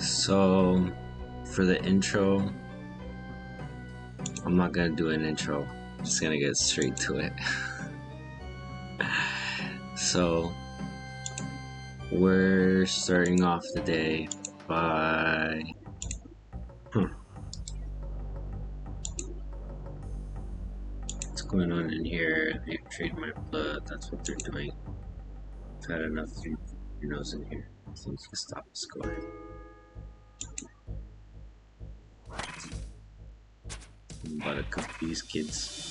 So, for the intro, I'm not gonna do an intro. I'm just gonna get straight to it. So, we're starting off the day by what's going on in here? They've treated my blood. That's what they're doing. I've had enough through your nose in here. I think you can stop this. Go ahead. I'm about to cook these kids.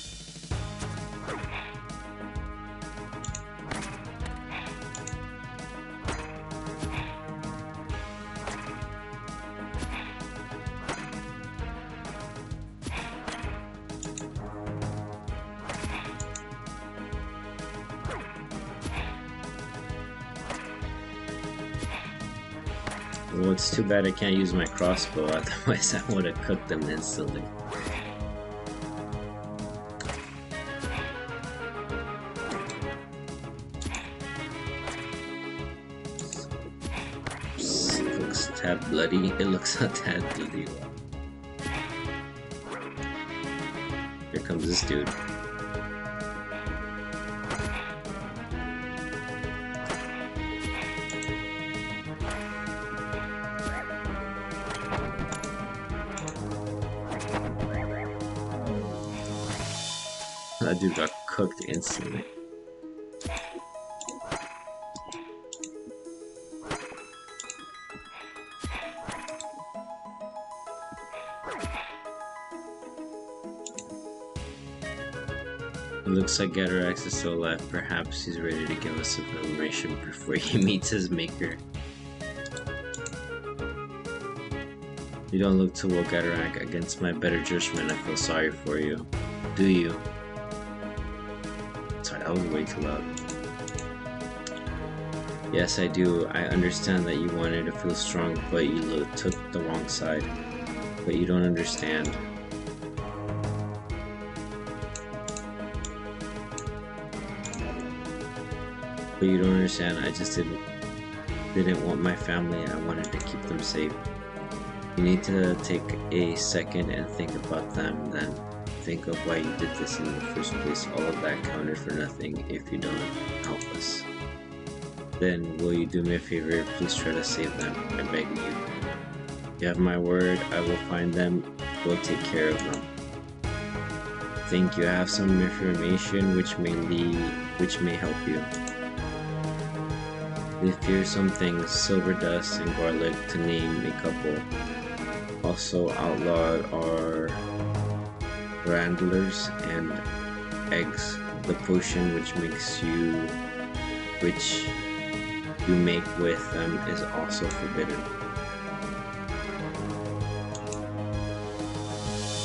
Well, it's too bad I can't use my crossbow, otherwise I would have cooked them instantly. It looks a tad bloody. It looks a tad bloody. Here comes this dude. That dude got cooked instantly. It looks like Gatarax is still alive. Perhaps he's ready to give us some information before he meets his maker. You don't look too well, Gatarax. Against my better judgment, I feel sorry for you. Do you? Sorry, that was way too loud. Yes, I do. I understand that you wanted to feel strong, but you took the wrong side. But you don't understand. But you don't understand. I just didn't want my family. I wanted to keep them safe. You need to take a second and think about them, then think of why you did this in the first place. All of that counted for nothing if you don't help us. Then will you do me a favor? Please try to save them. I beg you. You have my word. I will find them. We'll take care of them. Think you have some information which may help you. We fear some things, silver dust and garlic, to name a couple. Also outlawed are brandlers and eggs. The potion which you make with them is also forbidden.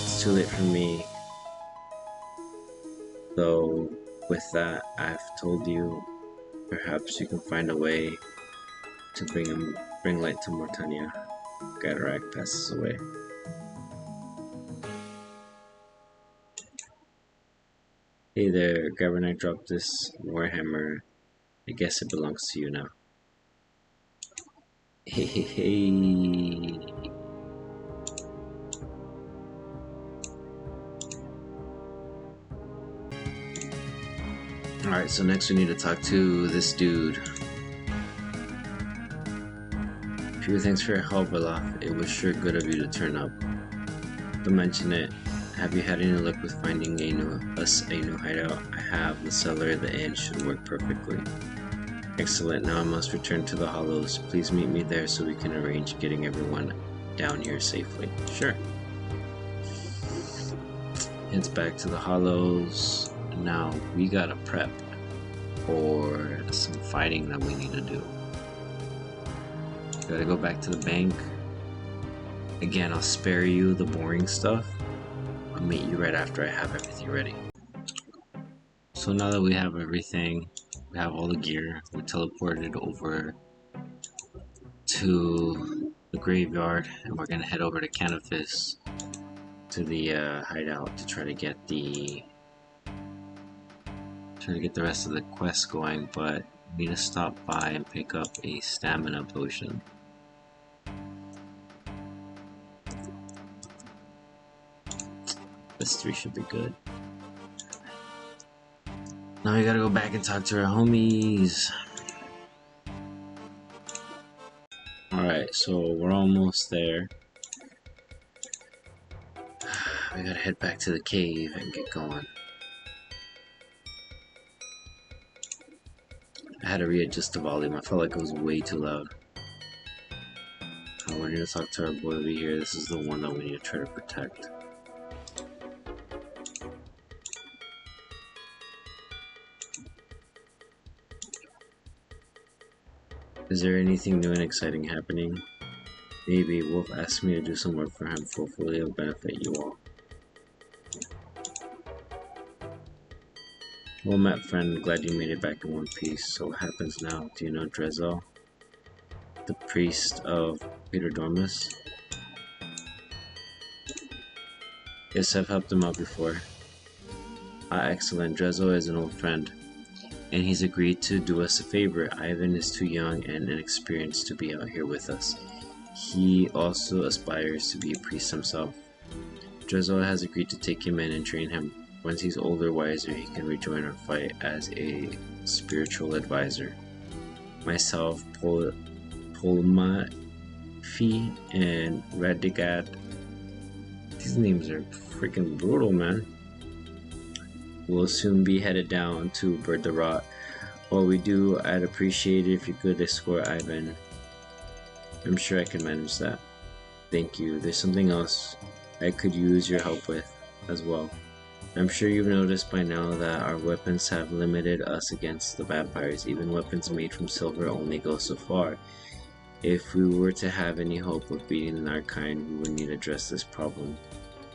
It's too late for me, though with that I've told you. Perhaps you can find a way to bring light to Mortania. Gatarax passes away. Hey there, Gatarax dropped this warhammer. I guess it belongs to you now. Hey. Alright, so next we need to talk to this dude. Few thanks for your help, Olaf. It was sure good of you to turn up. Don't mention it. Have you had any luck with finding a new hideout? I have. The cellar at the end should work perfectly. Excellent. Now I must return to the Hollows. Please meet me there so we can arrange getting everyone down here safely. Sure. Heads back to the Hollows. Now we gotta prep for some fighting that we need to do. Gotta go back to the bank. Again, I'll spare you the boring stuff. I'll meet you right after I have everything ready. So now that we have everything, we have all the gear, we teleported over to the graveyard and we're gonna head over to Canifis to the hideout to try to get the rest of the quest going, but we need to stop by and pick up a stamina potion. This 3 should be good. Now we gotta go back and talk to our homies. Alright, so we're almost there. We gotta head back to the cave and get going. I had to readjust the volume. I felt like it was way too loud. We're gonna talk to our boy over here. This is the one that we need to try to protect. Is there anything new and exciting happening? Maybe. Wolf asked me to do some work for him. Hopefully it'll benefit you all. Well met, friend. Glad you made it back in one piece. So what happens now? Do you know Drezel? The priest of Pt2? Yes, I've helped him out before. Ah, excellent. Drezel is an old friend, and he's agreed to do us a favor. Ivan is too young and inexperienced to be out here with us. He also aspires to be a priest himself. Drezel has agreed to take him in and train him. Once he's older, wiser, he can rejoin our fight as a spiritual advisor. Myself, Myreque and Radigat. These names are freaking brutal, man. We'll soon be headed down to Bird the Rot. While we do, I'd appreciate it if you could escort Ivan. I'm sure I can manage that. Thank you. There's something else I could use your help with as well. I'm sure you've noticed by now that our weapons have limited us against the vampires. Even weapons made from silver only go so far. If we were to have any hope of beating our kind, we would need to address this problem.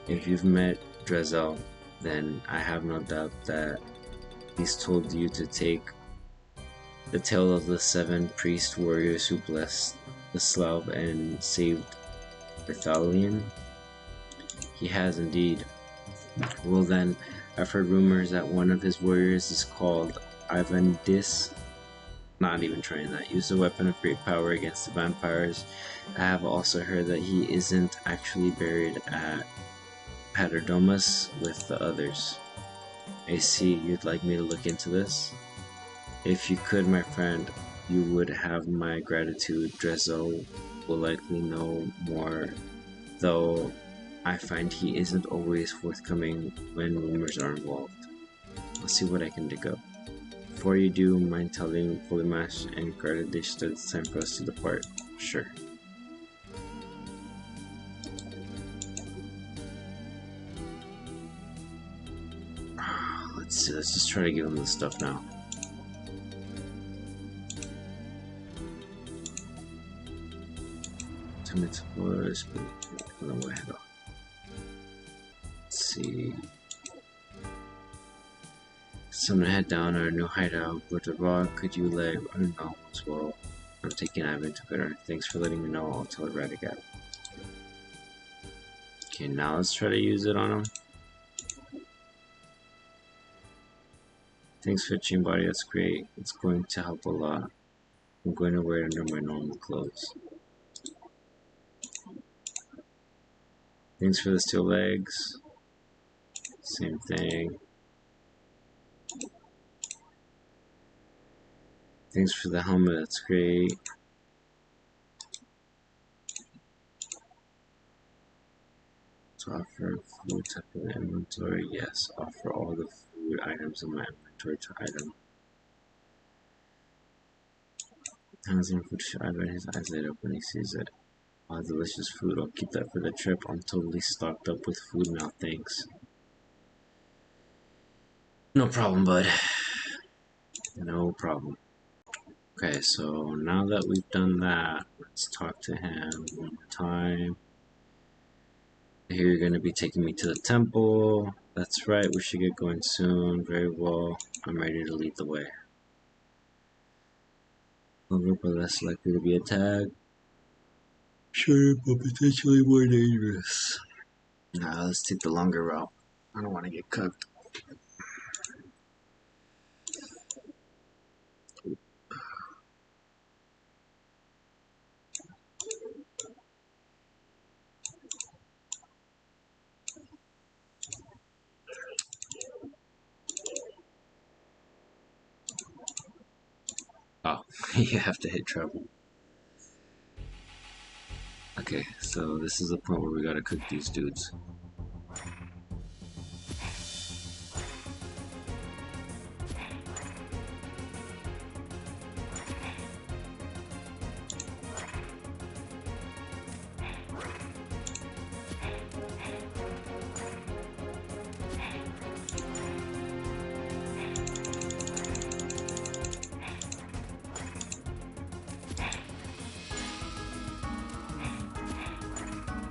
If you've met Drezel, then I have no doubt that he's told you to take the tale of the 7 priest warriors who blessed the Slav and saved Berthalion. He has indeed. Well then, I've heard rumors that one of his warriors is called Ivan Dis. Not even trying that. Used a weapon of great power against the vampires. I have also heard that he isn't actually buried at Pt2 with the others. I see you'd like me to look into this? If you could, my friend, you would have my gratitude. Drezel will likely know more, though I find he isn't always forthcoming when rumors are involved. I'll see what I can dig up. Before you do, mind telling Polymash and Gardish that it's time for us to depart? Sure. Let's see, let's just try to give him the stuff now. Let's see. So I'm gonna head down our new hideout. With the rock, could you let I don't know as well? I'm taking Ivan to better. Thanks for letting me know. I'll tell Radigat. Okay, now let's try to use it on him. Thanks for chain body, that's great. It's going to help a lot. I'm going to wear it under my normal clothes. Thanks for the steel legs. Same thing. Thanks for the helmet, that's great. To offer food type of inventory, yes. Offer all the food items in my inventory to item. Handsome food should Ivan, his eyes light up when he sees it. Wow, delicious food. I'll keep that for the trip. I'm totally stocked up with food now, thanks. No problem, bud. No problem. Okay, so now that we've done that, let's talk to him one more time. Here you're going to be taking me to the temple. That's right, we should get going soon. Very well. I'm ready to lead the way. A group are less likely to be attacked. Sure, but potentially more dangerous. Nah, let's take the longer route. I don't want to get cooked. You have to hit treble. Okay, so this is the point where we gotta cook these dudes.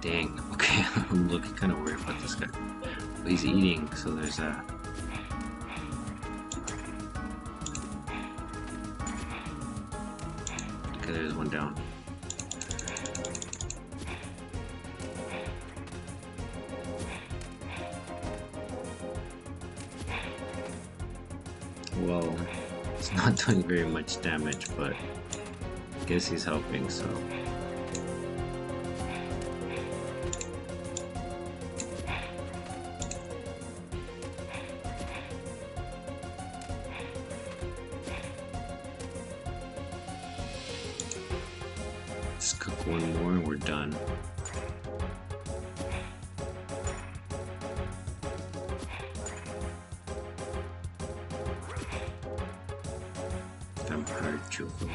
Dang, okay, I'm looking kind of weird about this guy. But he's eating, so there's that. Okay, there's one down. Well, it's not doing very much damage, but I guess he's helping, so. Let's cook one more and we're done. Vampire Juvo.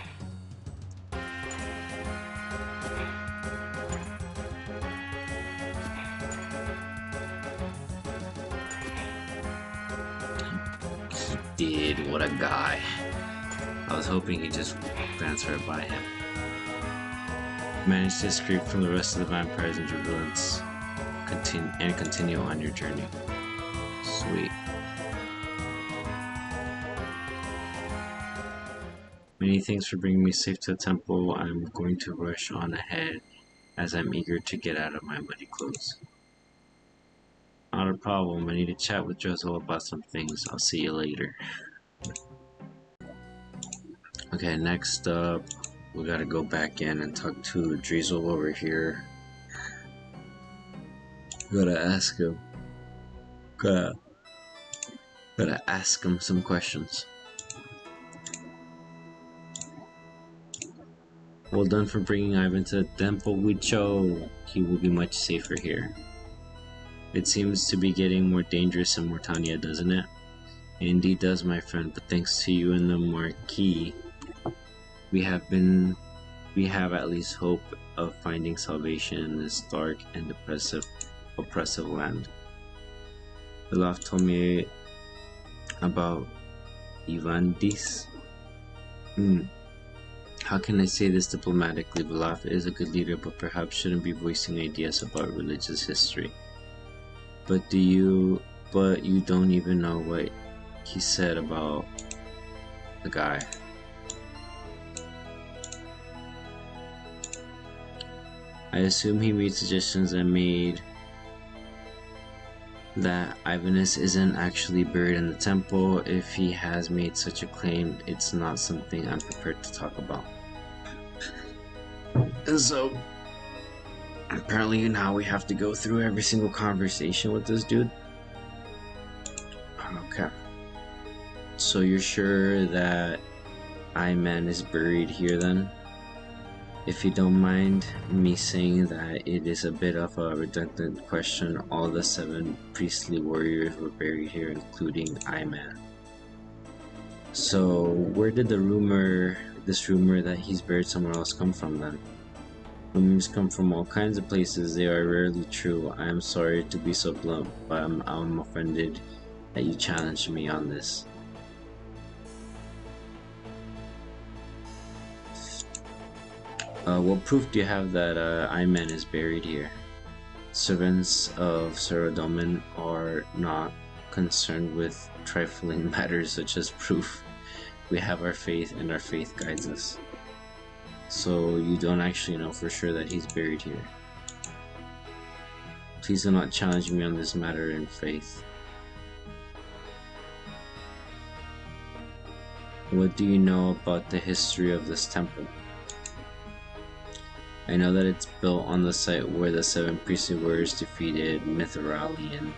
He did, what a guy. I was hoping he'd just glance right by him. Manage to escape from the rest of the vampires and jubilants and continue on your journey. Sweet. Many thanks for bringing me safe to the temple. I'm going to rush on ahead as I'm eager to get out of my muddy clothes. Not a problem. I need to chat with Drizzle about some things. I'll see you later. Okay, next up, we gotta go back in and talk to Drizzle over here. Gotta ask him. Gotta ask him some questions. Well done for bringing Ivan to the temple, Wicho. He will be much safer here. It seems to be getting more dangerous in Mortania, doesn't it? It indeed does, my friend, but thanks to you and the Myreque, we have at least hope of finding salvation in this dark and oppressive land. Olaf told me about Ivandis. How can I say this diplomatically? Olaf is a good leader, but perhaps shouldn't be voicing ideas about religious history. But you don't even know what he said about the guy. I assume he made suggestions that made that Ivanus isn't actually buried in the temple. If he has made such a claim, it's not something I'm prepared to talk about. And so, apparently now we have to go through every single conversation with this dude. Okay. So you're sure that Iman is buried here then? If you don't mind me saying that it is a bit of a redundant question, all the 7 priestly warriors were buried here, including Iman. So where did this rumor that he's buried somewhere else come from then? Rumors come from all kinds of places. They are rarely true. I am sorry to be so blunt, but I'm offended that you challenged me on this. What proof do you have that Iman is buried here? Servants of Saradomin are not concerned with trifling matters such as proof. We have our faith, and our faith guides us. So you don't actually know for sure that he's buried here. Please do not challenge me on this matter in faith. What do you know about the history of this temple? I know that it's built on the site where the 7 priestly warriors defeated Mithralian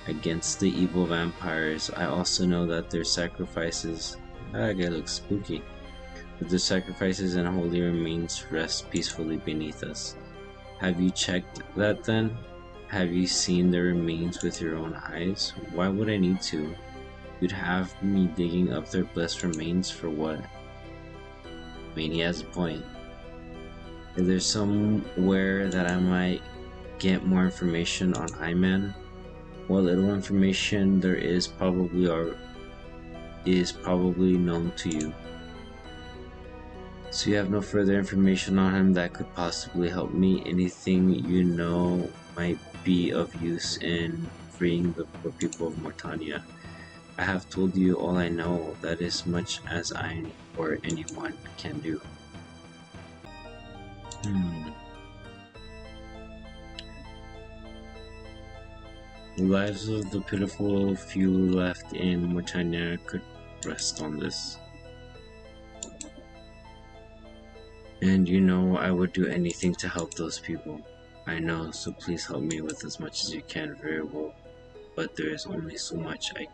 against the evil vampires. I also know that their sacrifices... that guy looks spooky. The sacrifices and holy remains rest peacefully beneath us. Have you checked that then? Have you seen the remains with your own eyes? Why would I need to? You'd have me digging up their blessed remains for what? I mean, he has a point. Is there somewhere that I might get more information on Iman? What little information there is probably known to you. So you have no further information on him that could possibly help me? Anything you know might be of use in freeing the poor people of Mortania? I have told you all I know. That is much as I or anyone can do. The lives of the pitiful few left in Mortania could rest on this. And you know I would do anything to help those people. I know, so please help me with as much as you can. Very well, but there is only so much I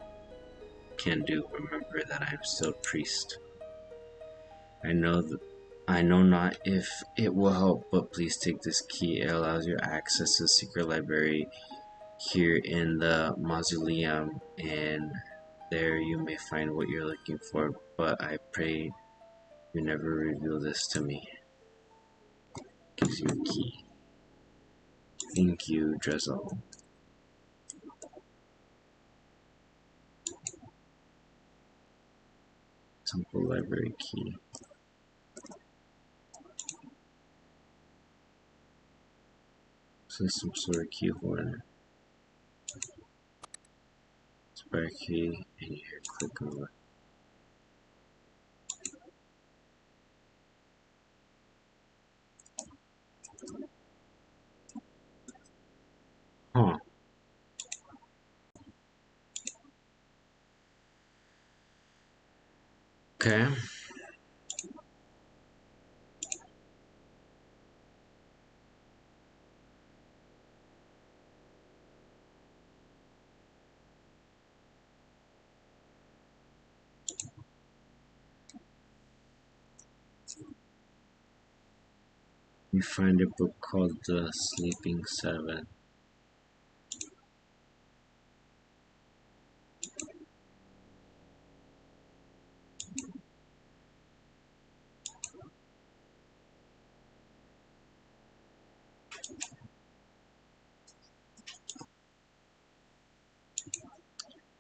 can do. Remember that I am still a priest. I know not if it will help, but please take this key. It allows you access to the secret library here in the mausoleum, and there you may find what you're looking for. But I pray you never reveal this to me. Gives you a key. Thank you, Drizzle. Temple library key. So some sort of keyhole. Spare key, and you hear click over. Huh. Okay. You find a book called The Sleeping Seven.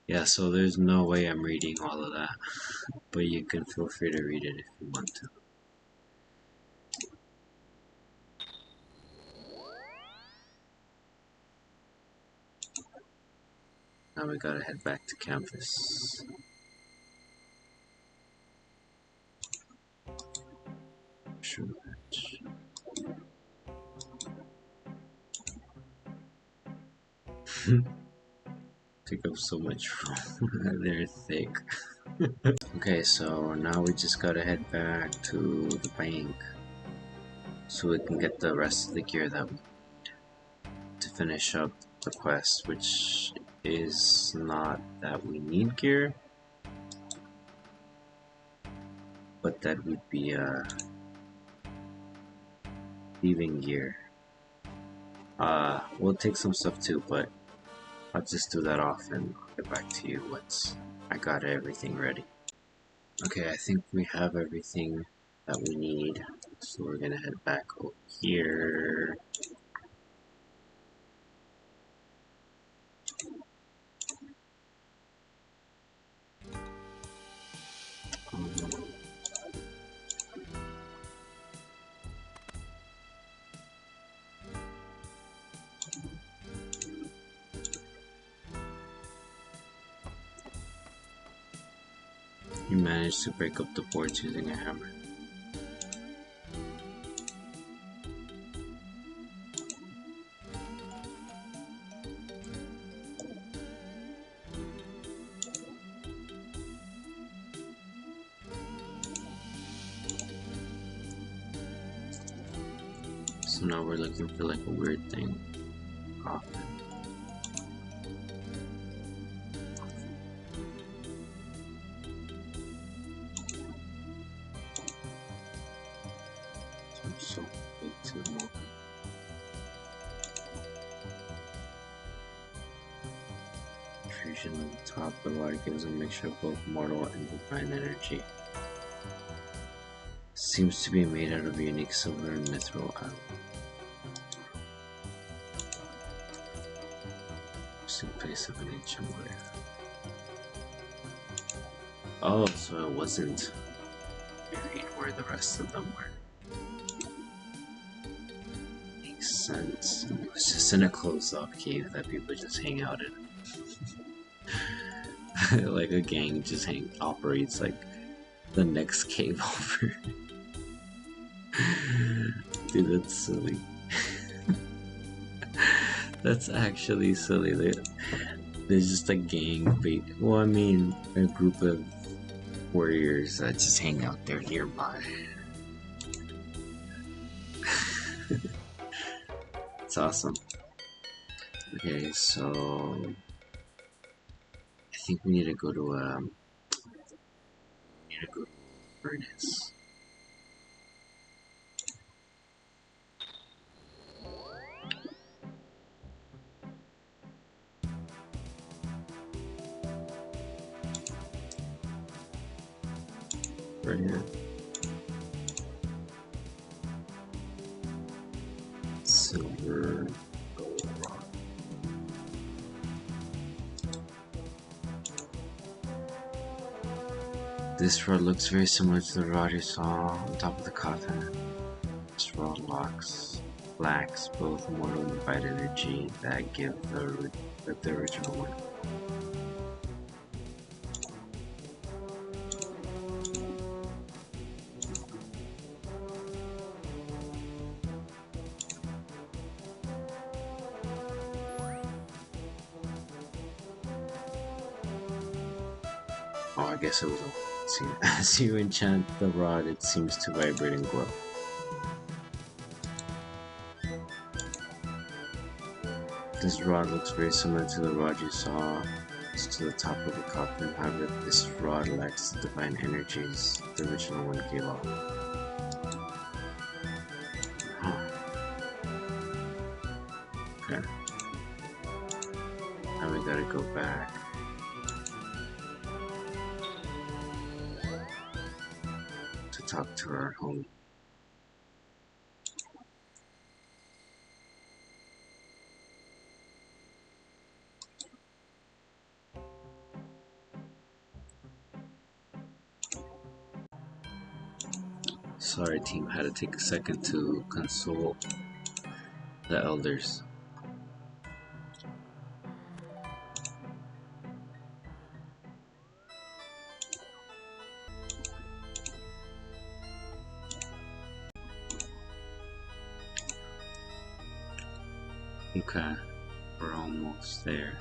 Yeah, so there's no way I'm reading all of that, but you can feel free to read it if you want to. Now we gotta head back to campus. Sure. Pick up so much room. They're thick. Okay, so now we just gotta head back to the bank so we can get the rest of the gear that we need to finish up the quest, which is not that we need gear, but that would be thieving gear. We'll take some stuff too, but I'll just do that off and I'll get back to you once I got everything ready. Okay, I think we have everything that we need, so we're gonna head back over here. You managed to break up the boards using a hammer. So now we're looking for like a weird thing. Coffin. so big too more. Fusion on the top, the rod gives a mixture of both mortal and divine energy. Seems to be made out of unique silver and mithril alloy. Just in place of an ancient wire. Oh, so it wasn't buried where the rest of them were. Makes sense. It's just in a closed-off cave that people just hang out in. Like a gang just operates like the next cave over. Dude, that's silly. That's actually silly. There's just a gang, well, I mean, a group of warriors that just hang out there nearby. It's awesome. Okay, so I think we need to go to furnace. Right here. Silver, gold rock. This rod looks very similar to the rod you saw on top of the coffin. This rod lacks both mortal and divine energy that give the original one. Oh, I guess it was a see. As you enchant the rod, it seems to vibrate and glow. This rod looks very similar to the rod you saw to the top of the coffin. However, this rod lacks the divine energies the original one gave off. Okay. Now we gotta go back. To talk to our home. Sorry team, had to take a second to consult the elders. Okay, we're almost there.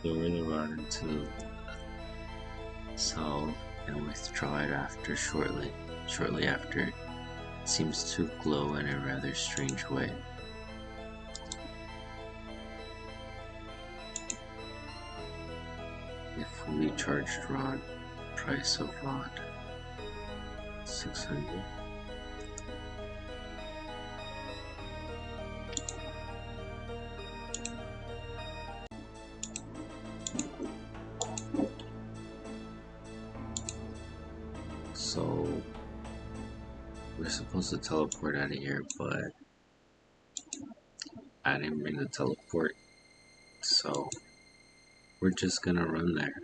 Lower the rod into solve and withdraw it after shortly after. It seems to glow in a rather strange way. A fully charged rod. Price of rod 600. So we're supposed to teleport out of here, but I didn't bring the teleport, so we're just gonna run there.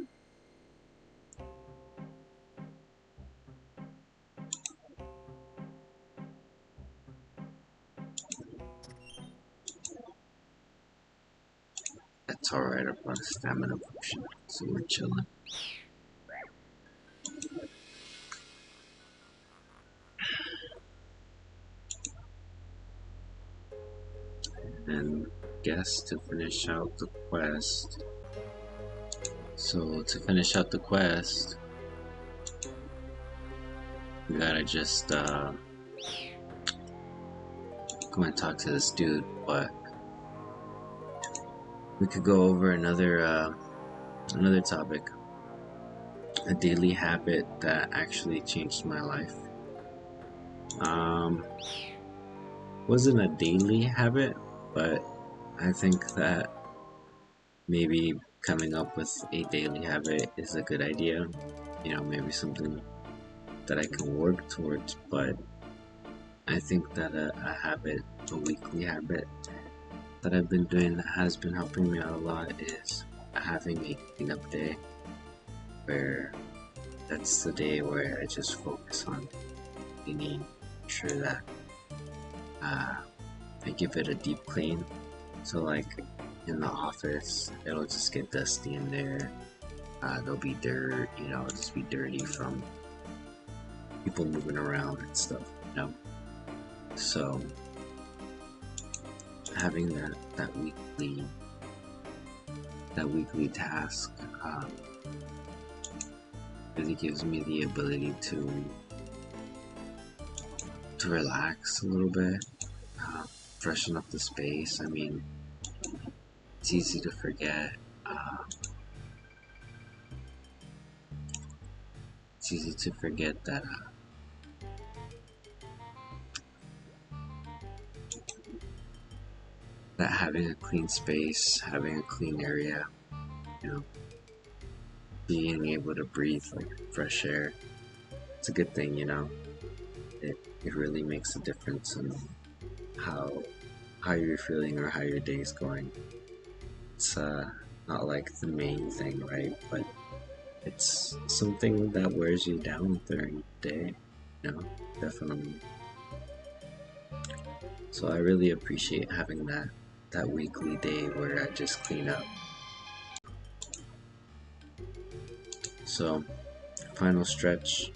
It's alright, I've got a stamina potion, so we're chilling. And guess to finish out the quest. So to finish out the quest, we gotta just go and talk to this dude, but we could go over another topic, a daily habit that actually changed my life. Um, wasn't a daily habit, but I think that maybe coming up with a daily habit is a good idea. You know, maybe something that I can work towards, but I think that a habit, a weekly habit that I've been doing that has been helping me out a lot is having a cleanup day, where that's the day where I just focus on cleaning, sure that I give it a deep clean. So like in the office, it'll just get dusty in there. There'll be dirt, you know, it'll just be dirty from people moving around and stuff, you know. So having that weekly task really gives me the ability to relax a little bit, freshen up the space. I mean, it's easy to forget. It's easy to forget that having a clean space, having a clean area, you know, being able to breathe like fresh air, it's a good thing, you know. It really makes a difference in how how you're feeling or how your day is going. It's not like the main thing, right? But it's something that wears you down during the day, you know, definitely. So I really appreciate having that weekly day where I just clean up. So final stretch.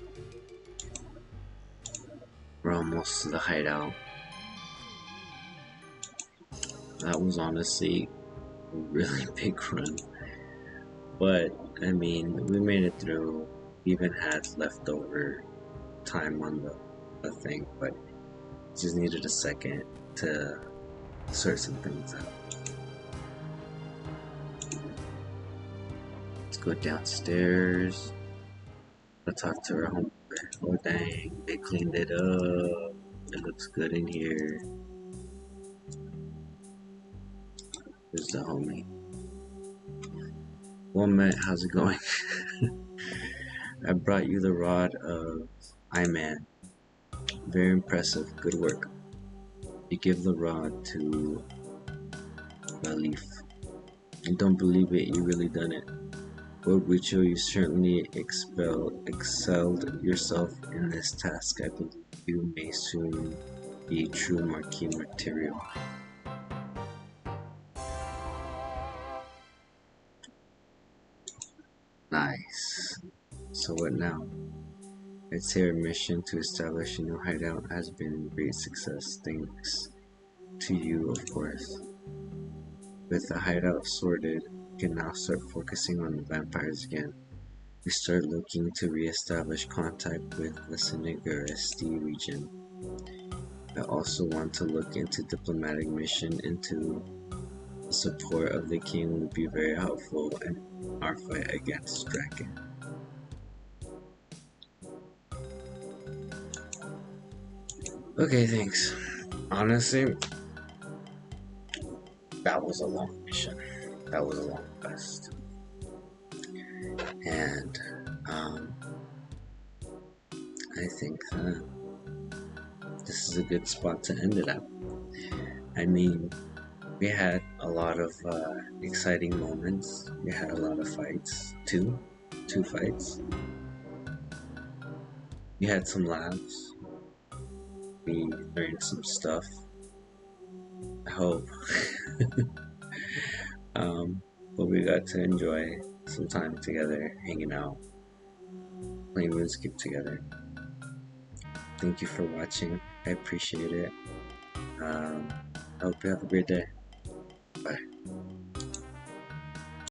We're almost to the hideout. That was honestly a really big run, but I mean, we made it through. We even had leftover time on the thing, but just needed a second to sort some things out. Let's go downstairs. I'll talk to her home. Oh dang, they cleaned it up. It looks good in here. There's the homie. Well met, how's it going? I brought you the rod of I-Man. Very impressive, good work. You give the rod to Leaf. I don't believe it, you really done it. Well, Richo, you certainly excelled yourself in this task. I believe you may soon be true Myreque material. Nice. So what now? I'd say our mission to establish a new hideout has been a great success, thanks to you, of course. With the hideout sorted, we can now start focusing on the vampires again. We start looking to re-establish contact with the Senegar-ST region. I also want to look into diplomatic mission into the support of the king would be very helpful in our fight against Draken. Okay, thanks. Honestly, that was a long mission. That was a long quest. And I think that this is a good spot to end it at. I mean, we had a lot of exciting moments. We had a lot of fights, two fights. We had some laughs. We learned some stuff. I hope. But we got to enjoy some time together, hanging out, playing music together. Thank you for watching. I appreciate it. I hope you have a great day. Bye.